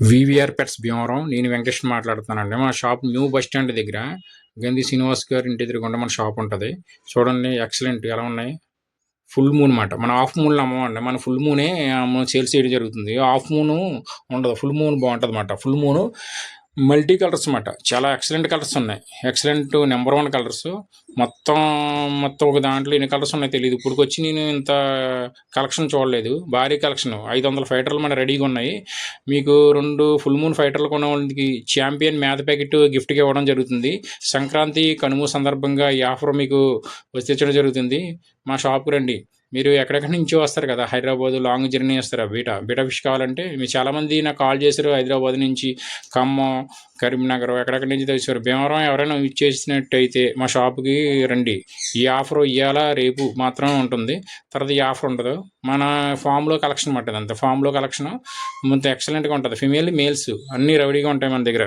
VVR pets Bhimavaram. నేను వెంకటేష్ మాట్లాడుతున్నానండి. మా షాప్ న్యూ బస్ స్టాండ్ దగ్గర గంధి శ్రీనివాస్ గారి ఇంటి ఎదురుగుండా మన షాప్ ఉంటుంది. చూడండి ఎక్సలెంట్ ఎలా ఉన్నాయి. ఫుల్ మూన్ మాట. మన హాఫ్ మూన్లు అమ్మమండి. మన ఫుల్ మూనే సేల్స్ చేయడం జరుగుతుంది. హాఫ్ మూను ఉండదు. ఫుల్ మూన్ బాగుంటుంది అన్నమాట. ఫుల్ మూను మల్టీ కలర్స్ అన్నమాట. చాలా ఎక్సలెంట్ కలర్స్ ఉన్నాయి. Excellent number 1 colours. మొత్తం మొత్తం ఒక దాంట్లో ఎన్ని కలర్స్ ఉన్నాయో తెలియదు. ఇప్పటికొచ్చి నేను ఇంత కలెక్షన్ చూడలేదు. భారీ కలెక్షన్ 500 ఫైటర్లు మన రెడీగా ఉన్నాయి. మీకు 2 ఫుల్ మూన్ ఫైటర్లు కొన్న వాళ్ళకి ఛాంపియన్ మేత ప్యాకెట్ గిఫ్ట్గా ఇవ్వడం జరుగుతుంది. సంక్రాంతి కనుమ సందర్భంగా ఈ ఆఫర్ మీకు వచ్చేయడం జరుగుతుంది. మా షాప్కి రండి. మీరు ఎక్కడెక్కడి నుంచి వస్తారు కదా, హైదరాబాద్ లాంగ్ జర్నీ వస్తారా, బీటా ఫిష్ కావాలంటే మీరు చాలామంది నాకు కాల్ చేశారు. హైదరాబాద్ నుంచి, ఖమ్మం, కరీంనగర్ ఎక్కడెక్కడి నుంచి తెచ్చారు. భీమవరం ఎవరైనా యూజ్ చేసినట్టయితే మా షాప్కి రండి. ఈ ఆఫర్ ఇవాళ రేపు మాత్రం ఉంటుంది. తర్వాత ఈ ఆఫర్ ఉండదు. మన ఫామ్లో కలెక్షన్ పట్టదు అంతే. ఫామ్లో కలెక్షన్ మొత్తం ఎక్సలెంట్గా ఉంటుంది. ఫిమేల్ మేల్స్ అన్నీ రెడీగా ఉంటాయి మన దగ్గర.